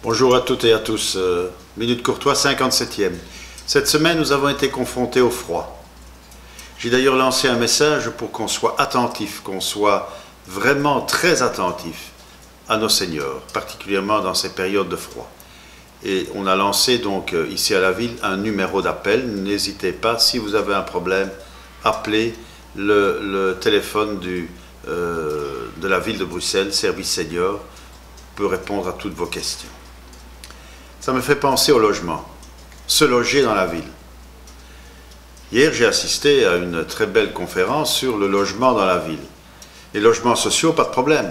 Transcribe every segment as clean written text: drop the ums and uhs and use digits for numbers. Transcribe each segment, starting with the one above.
Bonjour à toutes et à tous. Minute Courtois, 57e. Cette semaine, nous avons été confrontés au froid. J'ai d'ailleurs lancé un message pour qu'on soit attentif, qu'on soit vraiment très attentif à nos seniors, particulièrement dans ces périodes de froid. Et on a lancé donc ici à la ville un numéro d'appel. N'hésitez pas, si vous avez un problème, appelez le téléphone de la ville de Bruxelles, Service Senior, peut répondre à toutes vos questions. Ça me fait penser au logement, se loger dans la ville. Hier, j'ai assisté à une très belle conférence sur le logement dans la ville. Les logements sociaux, pas de problème.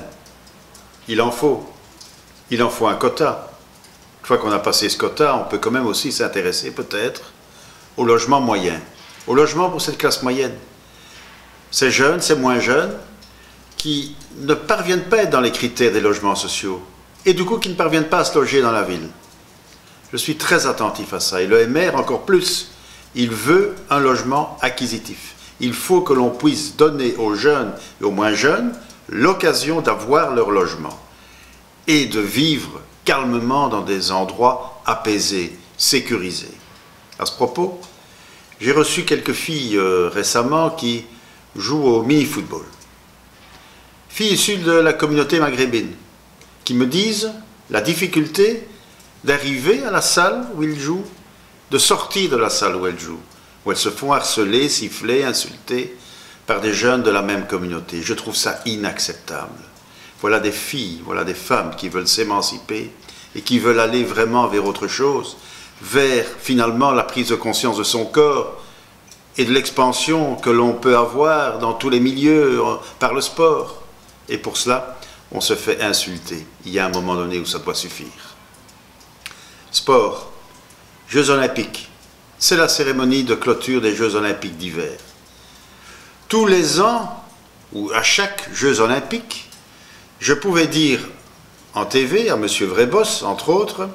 Il en faut. Il en faut un quota. Une fois qu'on a passé ce quota, on peut quand même aussi s'intéresser peut-être au logement moyen, au logement pour cette classe moyenne. Ces jeunes, ces moins jeunes, qui ne parviennent pas à être dans les critères des logements sociaux et du coup qui ne parviennent pas à se loger dans la ville. Je suis très attentif à ça et le maire encore plus. Il veut un logement acquisitif. Il faut que l'on puisse donner aux jeunes et aux moins jeunes l'occasion d'avoir leur logement et de vivre calmement dans des endroits apaisés, sécurisés. À ce propos, j'ai reçu quelques filles récemment qui jouent au mini-football. Filles issues de la communauté maghrébine qui me disent la difficulté d'arriver à la salle où ils jouent, de sortir de la salle où elles jouent, où elles se font harceler, siffler, insulter par des jeunes de la même communauté. Je trouve ça inacceptable. Voilà des filles, voilà des femmes qui veulent s'émanciper et qui veulent aller vraiment vers autre chose, vers finalement la prise de conscience de son corps et de l'expansion que l'on peut avoir dans tous les milieux par le sport. Et pour cela, on se fait insulter. Il y a un moment donné où ça doit suffire. Sport, Jeux Olympiques, c'est la cérémonie de clôture des Jeux Olympiques d'hiver. Tous les ans, ou à chaque Jeux Olympiques, je pouvais dire en TV à M. Vrebos, entre autres,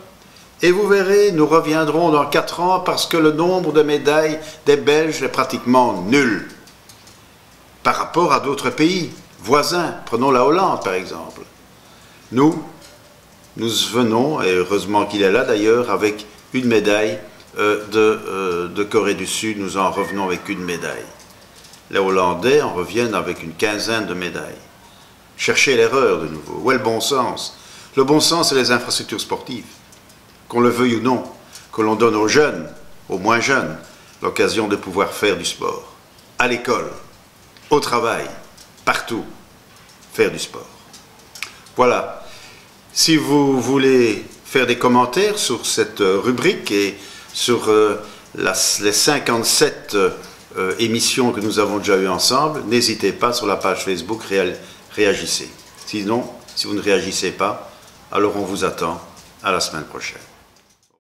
et vous verrez, nous reviendrons dans 4 ans parce que le nombre de médailles des Belges est pratiquement nul par rapport à d'autres pays voisins. Prenons la Hollande par exemple. Nous venons, et heureusement qu'il est là d'ailleurs, avec une médaille de Corée du Sud, nous en revenons avec une médaille. Les Hollandais en reviennent avec une quinzaine de médailles. Cherchez l'erreur de nouveau. Où est le bon sens? Le bon sens, c'est les infrastructures sportives. Qu'on le veuille ou non, que l'on donne aux jeunes, aux moins jeunes, l'occasion de pouvoir faire du sport. À l'école, au travail, partout, faire du sport. Voilà. Si vous voulez faire des commentaires sur cette rubrique et sur les 57 émissions que nous avons déjà eues ensemble, n'hésitez pas sur la page Facebook, réagissez. Sinon, si vous ne réagissez pas, alors on vous attend à la semaine prochaine.